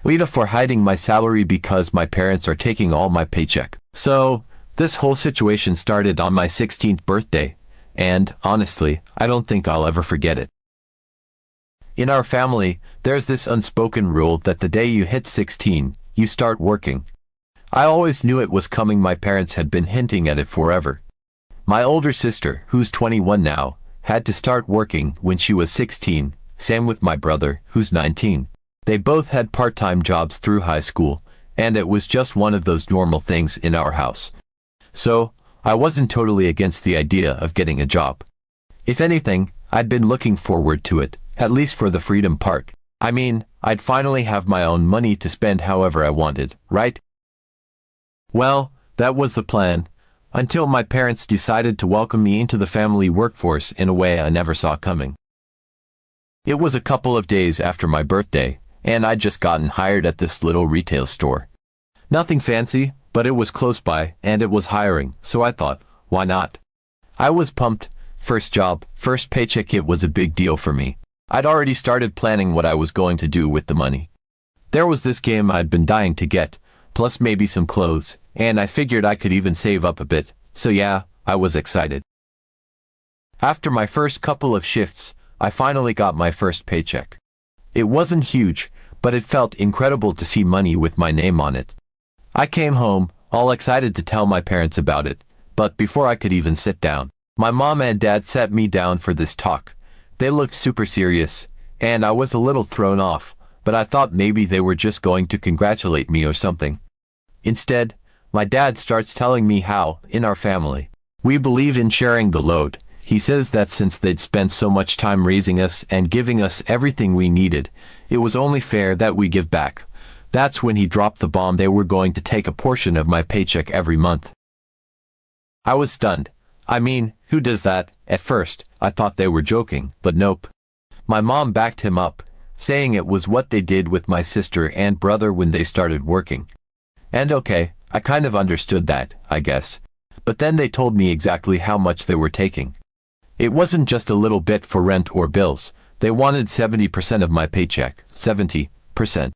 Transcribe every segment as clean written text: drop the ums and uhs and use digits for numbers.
AITA for hiding my salary because my parents are taking all my paycheck. So, this whole situation started on my 16th birthday, and, honestly, I don't think I'll ever forget it. In our family, there's this unspoken rule that the day you hit 16, you start working. I always knew it was coming. My parents had been hinting at it forever. My older sister, who's 21 now, had to start working when she was 16, same with my brother, who's 19. They both had part-time jobs through high school, and it was just one of those normal things in our house. So, I wasn't totally against the idea of getting a job. If anything, I'd been looking forward to it, at least for the freedom part. I mean, I'd finally have my own money to spend however I wanted, right? Well, that was the plan, until my parents decided to welcome me into the family workforce in a way I never saw coming. It was a couple of days after my birthday, and I'd just gotten hired at this little retail store. Nothing fancy, but it was close by, and it was hiring, so I thought, why not? I was pumped. First job, first paycheck. It was a big deal for me. I'd already started planning what I was going to do with the money. There was this game I'd been dying to get, plus maybe some clothes, and I figured I could even save up a bit, so yeah, I was excited. After my first couple of shifts, I finally got my first paycheck. It wasn't huge, but it felt incredible to see money with my name on it. I came home, all excited to tell my parents about it, but before I could even sit down, my mom and dad sat me down for this talk. They looked super serious, and I was a little thrown off, but I thought maybe they were just going to congratulate me or something. Instead, my dad starts telling me how, in our family, we believe in sharing the load. He says that since they'd spent so much time raising us and giving us everything we needed, it was only fair that we give back. That's when he dropped the bomb. They were going to take a portion of my paycheck every month. I was stunned. I mean, who does that? At first, I thought they were joking, but nope. My mom backed him up, saying it was what they did with my sister and brother when they started working. And okay, I kind of understood that, I guess. But then they told me exactly how much they were taking. It wasn't just a little bit for rent or bills. They wanted 70% of my paycheck. 70%.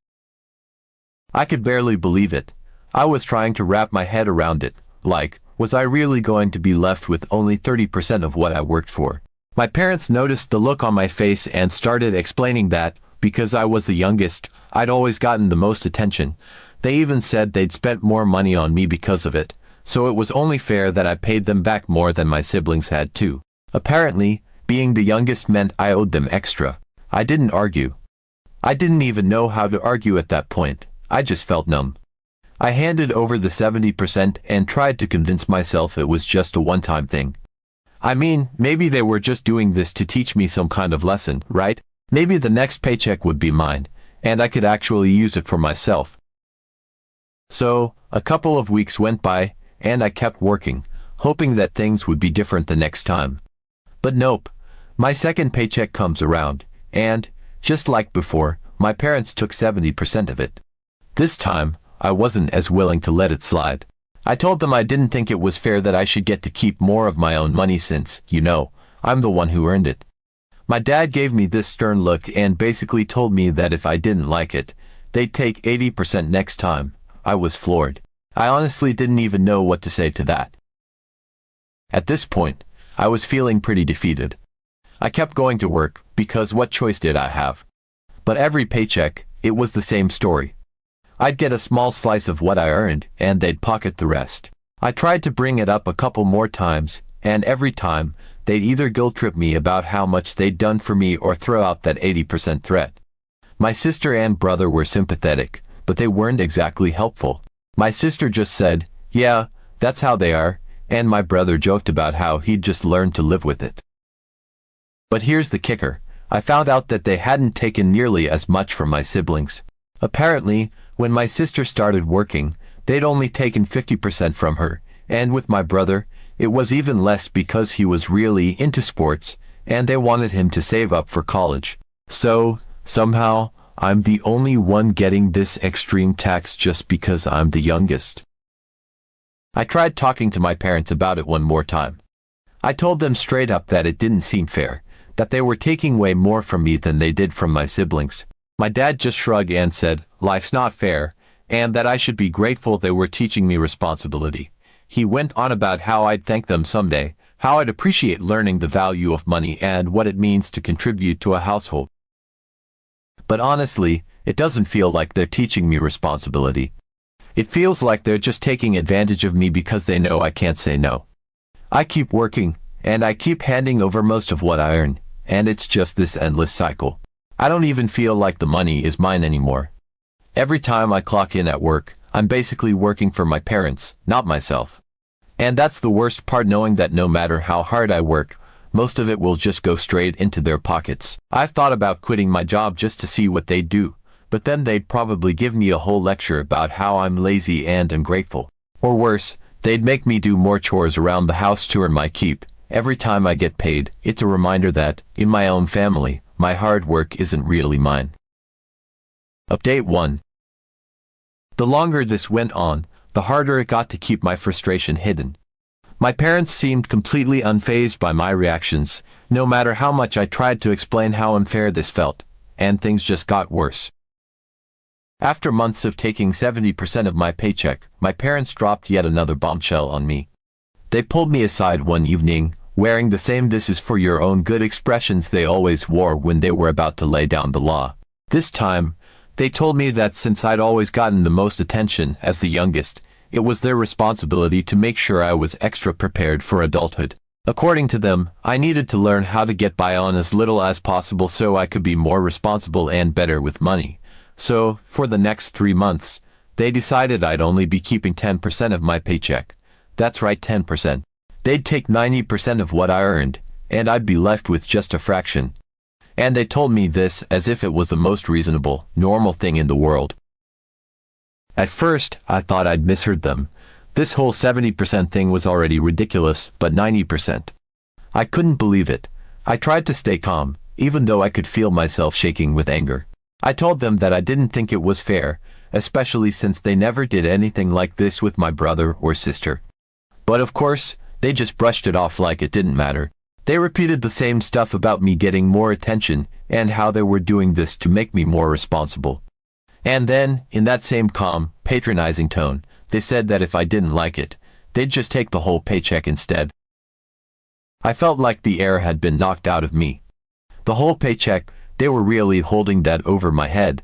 I could barely believe it. I was trying to wrap my head around it. Like, was I really going to be left with only 30% of what I worked for? My parents noticed the look on my face and started explaining that, because I was the youngest, I'd always gotten the most attention. They even said they'd spent more money on me because of it, so it was only fair that I paid them back more than my siblings had too. Apparently, being the youngest meant I owed them extra. I didn't argue. I didn't even know how to argue at that point. I just felt numb. I handed over the 70% and tried to convince myself it was just a one-time thing. I mean, maybe they were just doing this to teach me some kind of lesson, right? Maybe the next paycheck would be mine, and I could actually use it for myself. So, a couple of weeks went by, and I kept working, hoping that things would be different the next time. But nope. My second paycheck comes around, and, just like before, my parents took 70% of it. This time, I wasn't as willing to let it slide. I told them I didn't think it was fair that I should get to keep more of my own money since, you know, I'm the one who earned it. My dad gave me this stern look and basically told me that if I didn't like it, they'd take 80% next time. I was floored. I honestly didn't even know what to say to that. At this point, I was feeling pretty defeated. I kept going to work, because what choice did I have? But every paycheck, it was the same story. I'd get a small slice of what I earned, and they'd pocket the rest. I tried to bring it up a couple more times, and every time, they'd either guilt-trip me about how much they'd done for me or throw out that 80% threat. My sister and brother were sympathetic, but they weren't exactly helpful. My sister just said, yeah, that's how they are, and my brother joked about how he'd just learned to live with it. But here's the kicker. I found out that they hadn't taken nearly as much from my siblings. Apparently, when my sister started working, they'd only taken 50% from her, and with my brother, it was even less because he was really into sports, and they wanted him to save up for college. So, somehow, I'm the only one getting this extreme tax just because I'm the youngest. I tried talking to my parents about it one more time. I told them straight up that it didn't seem fair, that they were taking way more from me than they did from my siblings. My dad just shrugged and said, life's not fair, and that I should be grateful they were teaching me responsibility. He went on about how I'd thank them someday, how I'd appreciate learning the value of money and what it means to contribute to a household. But honestly, it doesn't feel like they're teaching me responsibility. It feels like they're just taking advantage of me because they know I can't say no. I keep working, and I keep handing over most of what I earn, and it's just this endless cycle. I don't even feel like the money is mine anymore. Every time I clock in at work, I'm basically working for my parents, not myself. And that's the worst part, knowing that no matter how hard I work, most of it will just go straight into their pockets. I've thought about quitting my job just to see what they'd do, but then they'd probably give me a whole lecture about how I'm lazy and ungrateful. Or worse, they'd make me do more chores around the house to earn my keep. Every time I get paid, it's a reminder that, in my own family, my hard work isn't really mine. Update 1. The longer this went on, the harder it got to keep my frustration hidden. My parents seemed completely unfazed by my reactions, no matter how much I tried to explain how unfair this felt, and things just got worse. After months of taking 70% of my paycheck, my parents dropped yet another bombshell on me. They pulled me aside one evening, wearing the same "this is for your own good" expressions they always wore when they were about to lay down the law. This time, they told me that since I'd always gotten the most attention as the youngest, it was their responsibility to make sure I was extra prepared for adulthood. According to them, I needed to learn how to get by on as little as possible so I could be more responsible and better with money. So, for the next 3 months, they decided I'd only be keeping 10% of my paycheck. That's right, 10%. They'd take 90% of what I earned, and I'd be left with just a fraction. And they told me this as if it was the most reasonable, normal thing in the world. At first, I thought I'd misheard them. This whole 70% thing was already ridiculous, but 90%. I couldn't believe it. I tried to stay calm, even though I could feel myself shaking with anger. I told them that I didn't think it was fair, especially since they never did anything like this with my brother or sister. But of course, they just brushed it off like it didn't matter. They repeated the same stuff about me getting more attention and how they were doing this to make me more responsible. And then, in that same calm, patronizing tone, they said that if I didn't like it, they'd just take the whole paycheck instead. I felt like the air had been knocked out of me. The whole paycheck, they were really holding that over my head.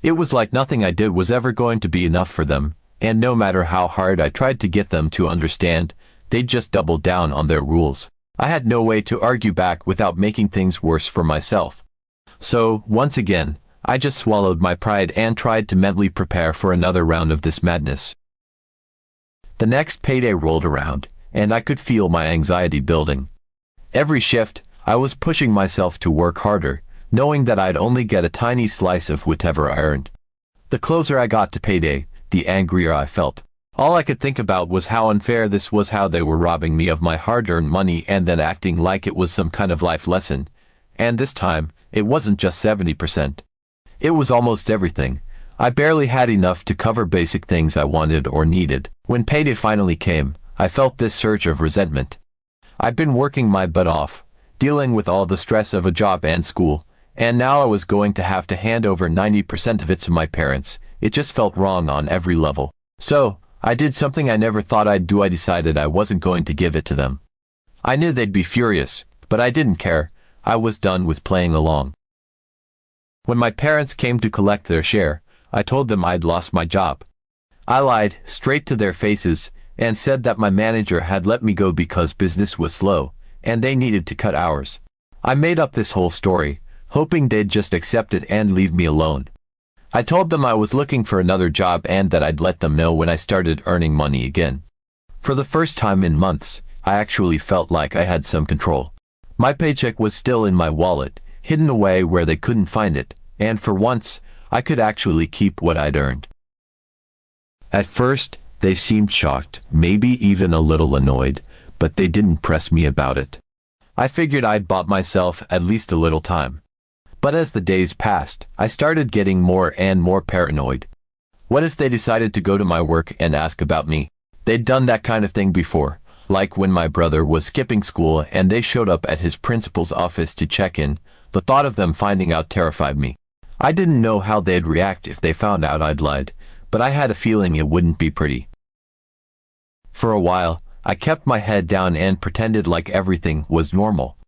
It was like nothing I did was ever going to be enough for them, and no matter how hard I tried to get them to understand, they'd just double down on their rules. I had no way to argue back without making things worse for myself. So, once again, I just swallowed my pride and tried to mentally prepare for another round of this madness. The next payday rolled around, and I could feel my anxiety building. Every shift, I was pushing myself to work harder, knowing that I'd only get a tiny slice of whatever I earned. The closer I got to payday, the angrier I felt. All I could think about was how unfair this was, how they were robbing me of my hard-earned money and then acting like it was some kind of life lesson. And this time, it wasn't just 70%. It was almost everything. I barely had enough to cover basic things I wanted or needed. When payday finally came, I felt this surge of resentment. I'd been working my butt off, dealing with all the stress of a job and school, and now I was going to have to hand over 90% of it to my parents. It just felt wrong on every level. So, I did something I never thought I'd do. I decided I wasn't going to give it to them. I knew they'd be furious, but I didn't care. I was done with playing along. When my parents came to collect their share, I told them I'd lost my job. I lied straight to their faces and said that my manager had let me go because business was slow, and they needed to cut hours. I made up this whole story, hoping they'd just accept it and leave me alone. I told them I was looking for another job and that I'd let them know when I started earning money again. For the first time in months, I actually felt like I had some control. My paycheck was still in my wallet, hidden away where they couldn't find it, and for once, I could actually keep what I'd earned. At first, they seemed shocked, maybe even a little annoyed, but they didn't press me about it. I figured I'd bought myself at least a little time. But as the days passed, I started getting more and more paranoid. What if they decided to go to my work and ask about me? They'd done that kind of thing before, like when my brother was skipping school and they showed up at his principal's office to check in. The thought of them finding out terrified me. I didn't know how they'd react if they found out I'd lied, but I had a feeling it wouldn't be pretty. For a while, I kept my head down and pretended like everything was normal.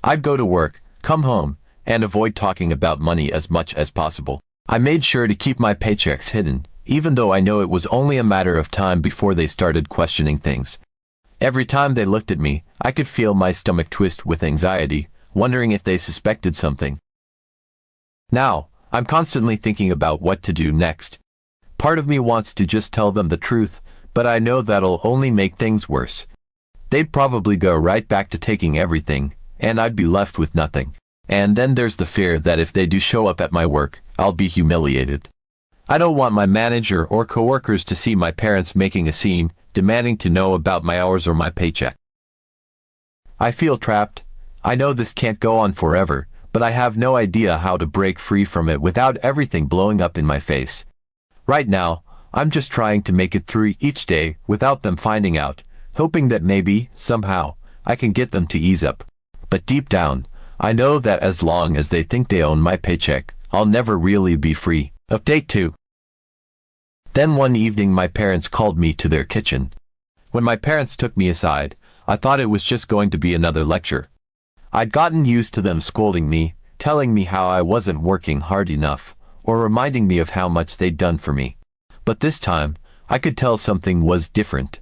I'd go to work, come home, and avoid talking about money as much as possible. I made sure to keep my paychecks hidden, even though I know it was only a matter of time before they started questioning things. Every time they looked at me, I could feel my stomach twist with anxiety, wondering if they suspected something. Now, I'm constantly thinking about what to do next. Part of me wants to just tell them the truth, but I know that'll only make things worse. They'd probably go right back to taking everything, and I'd be left with nothing. And then there's the fear that if they do show up at my work, I'll be humiliated. I don't want my manager or coworkers to see my parents making a scene, demanding to know about my hours or my paycheck. I feel trapped. I know this can't go on forever, but I have no idea how to break free from it without everything blowing up in my face. Right now, I'm just trying to make it through each day without them finding out, hoping that maybe, somehow, I can get them to ease up. But deep down, I know that as long as they think they own my paycheck, I'll never really be free. Update 2. Then one evening my parents called me to their kitchen. When my parents took me aside, I thought it was just going to be another lecture. I'd gotten used to them scolding me, telling me how I wasn't working hard enough, or reminding me of how much they'd done for me. But this time, I could tell something was different.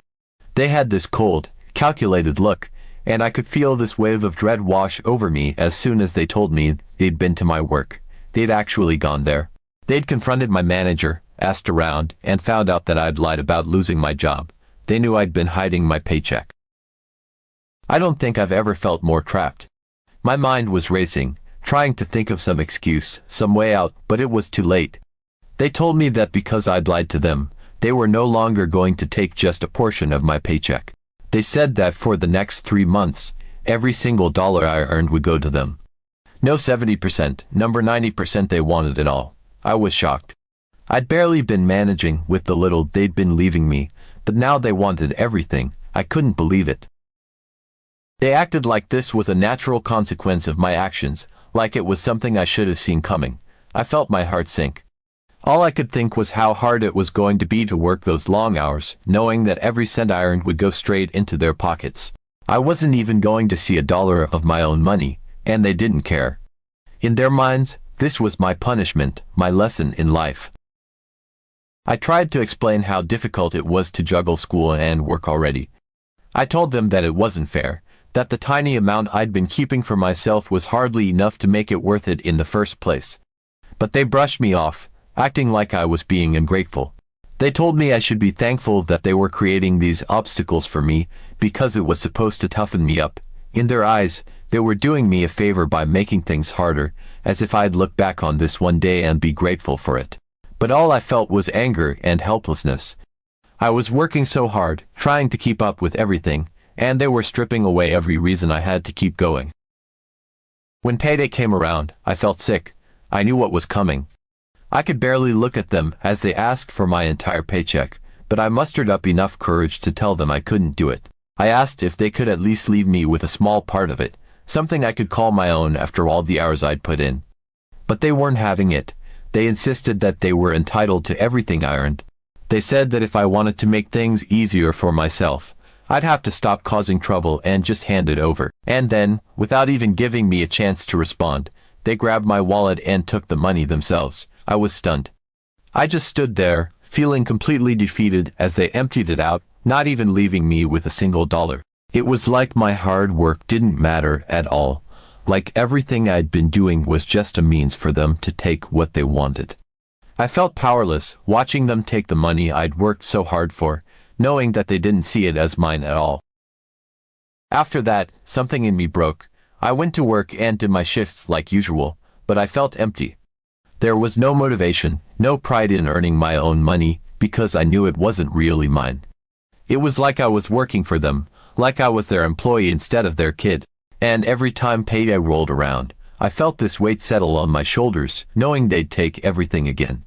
They had this cold, calculated look, and I could feel this wave of dread wash over me as soon as they told me they'd been to my work. They'd actually gone there. They'd confronted my manager, asked around, and found out that I'd lied about losing my job. They knew I'd been hiding my paycheck. I don't think I've ever felt more trapped. My mind was racing, trying to think of some excuse, some way out, but it was too late. They told me that because I'd lied to them, they were no longer going to take just a portion of my paycheck. They said that for the next 3 months, every single dollar I earned would go to them. No 70%, number 90% they wanted it all. I was shocked. I'd barely been managing with the little they'd been leaving me, but now they wanted everything. I couldn't believe it. They acted like this was a natural consequence of my actions, like it was something I should have seen coming. I felt my heart sink. All I could think was how hard it was going to be to work those long hours, knowing that every cent I earned would go straight into their pockets. I wasn't even going to see a dollar of my own money, and they didn't care. In their minds, this was my punishment, my lesson in life. I tried to explain how difficult it was to juggle school and work already. I told them that it wasn't fair, that the tiny amount I'd been keeping for myself was hardly enough to make it worth it in the first place. But they brushed me off, acting like I was being ungrateful. They told me I should be thankful that they were creating these obstacles for me, because it was supposed to toughen me up. In their eyes, they were doing me a favor by making things harder, as if I'd look back on this one day and be grateful for it. But all I felt was anger and helplessness. I was working so hard, trying to keep up with everything, and they were stripping away every reason I had to keep going. When payday came around, I felt sick. I knew what was coming. I could barely look at them as they asked for my entire paycheck, but I mustered up enough courage to tell them I couldn't do it. I asked if they could at least leave me with a small part of it, something I could call my own after all the hours I'd put in. But they weren't having it. They insisted that they were entitled to everything I earned. They said that if I wanted to make things easier for myself, I'd have to stop causing trouble and just hand it over. And then, without even giving me a chance to respond, they grabbed my wallet and took the money themselves. I was stunned. I just stood there, feeling completely defeated as they emptied it out, not even leaving me with a single dollar. It was like my hard work didn't matter at all, like everything I'd been doing was just a means for them to take what they wanted. I felt powerless, watching them take the money I'd worked so hard for, knowing that they didn't see it as mine at all. After that, something in me broke. I went to work and did my shifts like usual, but I felt empty. There was no motivation, no pride in earning my own money, because I knew it wasn't really mine. It was like I was working for them, like I was their employee instead of their kid. And every time payday rolled around, I felt this weight settle on my shoulders, knowing they'd take everything again.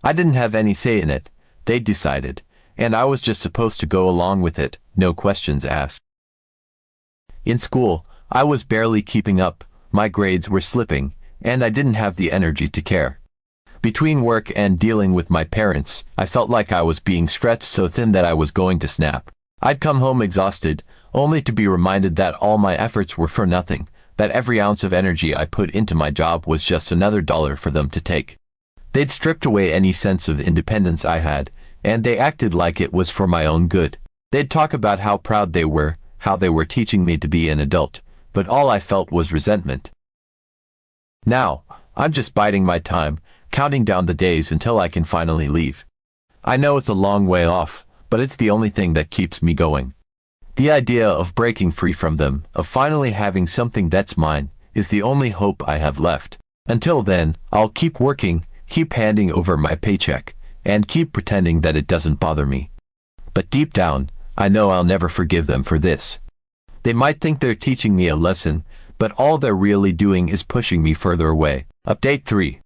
I didn't have any say in it. They'd decided, and I was just supposed to go along with it, no questions asked. In school, I was barely keeping up, my grades were slipping, and I didn't have the energy to care. Between work and dealing with my parents, I felt like I was being stretched so thin that I was going to snap. I'd come home exhausted, only to be reminded that all my efforts were for nothing, that every ounce of energy I put into my job was just another dollar for them to take. They'd stripped away any sense of independence I had, and they acted like it was for my own good. They'd talk about how proud they were, how they were teaching me to be an adult, but all I felt was resentment. Now, I'm just biding my time, counting down the days until I can finally leave. I know it's a long way off, but it's the only thing that keeps me going. The idea of breaking free from them, of finally having something that's mine, is the only hope I have left. Until then, I'll keep working, keep handing over my paycheck, and keep pretending that it doesn't bother me. But deep down, I know I'll never forgive them for this. They might think they're teaching me a lesson, but all they're really doing is pushing me further away. Update 3.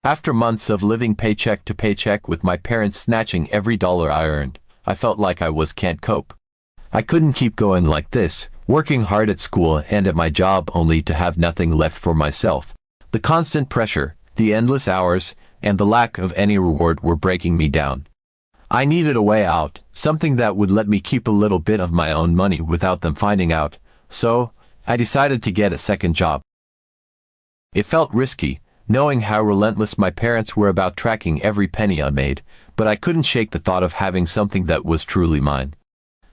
After months of living paycheck to paycheck with my parents snatching every dollar I earned, I felt like I can't cope. I couldn't keep going like this, working hard at school and at my job only to have nothing left for myself. The constant pressure, the endless hours, and the lack of any reward were breaking me down. I needed a way out, something that would let me keep a little bit of my own money without them finding out, so I decided to get a second job. It felt risky, knowing how relentless my parents were about tracking every penny I made, but I couldn't shake the thought of having something that was truly mine.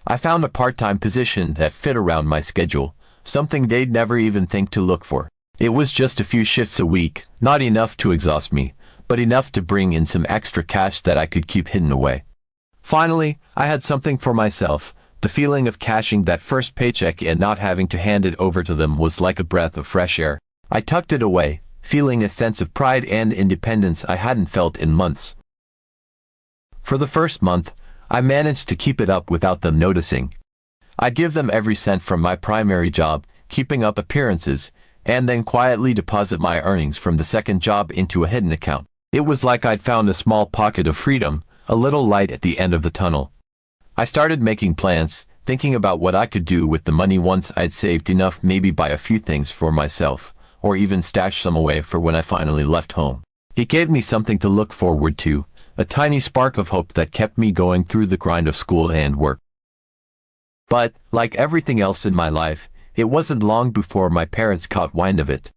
I found a part-time position that fit around my schedule, something they'd never even think to look for. It was just a few shifts a week, not enough to exhaust me, but enough to bring in some extra cash that I could keep hidden away. Finally, I had something for myself. The feeling of cashing that first paycheck and not having to hand it over to them was like a breath of fresh air. I tucked it away, feeling a sense of pride and independence I hadn't felt in months. For the first month, I managed to keep it up without them noticing. I'd give them every cent from my primary job, keeping up appearances, and then quietly deposit my earnings from the second job into a hidden account. It was like I'd found a small pocket of freedom, a little light at the end of the tunnel. I started making plans, thinking about what I could do with the money once I'd saved enough, maybe buy a few things for myself, or even stash some away for when I finally left home. It gave me something to look forward to, a tiny spark of hope that kept me going through the grind of school and work. But, like everything else in my life, it wasn't long before my parents caught wind of it.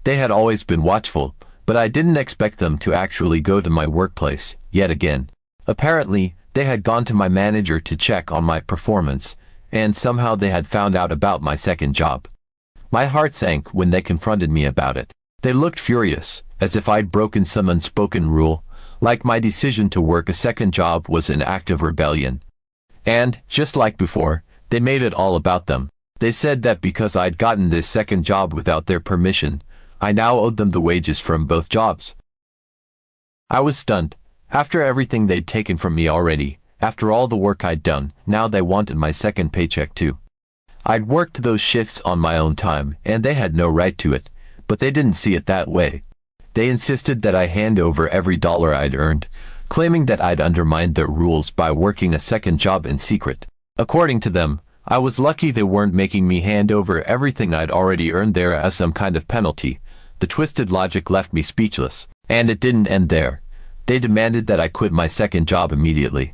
They had always been watchful, but I didn't expect them to actually go to my workplace, yet again. Apparently, they had gone to my manager to check on my performance, and somehow they had found out about my second job. My heart sank when they confronted me about it. They looked furious, as if I'd broken some unspoken rule, like my decision to work a second job was an act of rebellion. And, just like before, they made it all about them. They said that because I'd gotten this second job without their permission, I now owed them the wages from both jobs. I was stunned. After everything they'd taken from me already, after all the work I'd done, now they wanted my second paycheck too. I'd worked those shifts on my own time, and they had no right to it, but they didn't see it that way. They insisted that I hand over every dollar I'd earned, claiming that I'd undermined their rules by working a second job in secret. According to them, I was lucky they weren't making me hand over everything I'd already earned there as some kind of penalty. The twisted logic left me speechless. And it didn't end there. They demanded that I quit my second job immediately.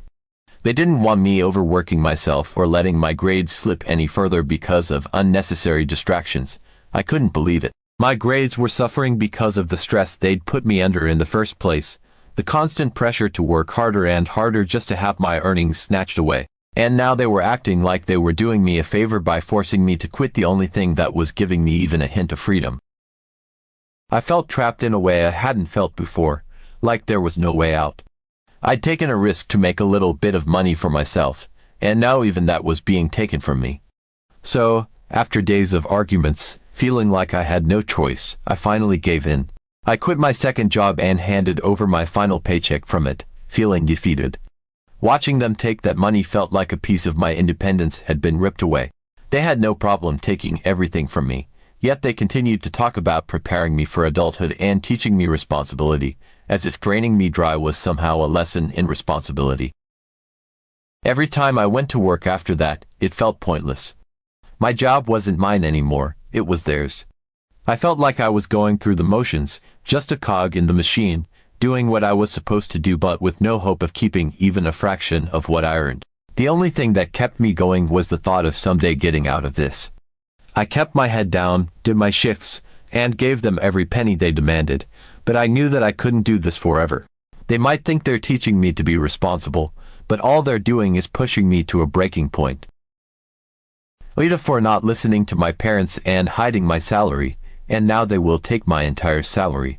They didn't want me overworking myself or letting my grades slip any further because of unnecessary distractions. I couldn't believe it. My grades were suffering because of the stress they'd put me under in the first place, the constant pressure to work harder and harder just to have my earnings snatched away. And now they were acting like they were doing me a favor by forcing me to quit the only thing that was giving me even a hint of freedom. I felt trapped in a way I hadn't felt before, like there was no way out. I'd taken a risk to make a little bit of money for myself, and now even that was being taken from me. So, after days of arguments, feeling like I had no choice, I finally gave in. I quit my second job and handed over my final paycheck from it, feeling defeated. Watching them take that money felt like a piece of my independence had been ripped away. They had no problem taking everything from me, yet they continued to talk about preparing me for adulthood and teaching me responsibility, as if draining me dry was somehow a lesson in responsibility. Every time I went to work after that, it felt pointless. My job wasn't mine anymore, it was theirs. I felt like I was going through the motions, just a cog in the machine, doing what I was supposed to do but with no hope of keeping even a fraction of what I earned. The only thing that kept me going was the thought of someday getting out of this. I kept my head down, did my shifts, and gave them every penny they demanded, but I knew that I couldn't do this forever. They might think they're teaching me to be responsible, but all they're doing is pushing me to a breaking point. AITA for not listening to my parents and hiding my salary, and now they will take my entire salary.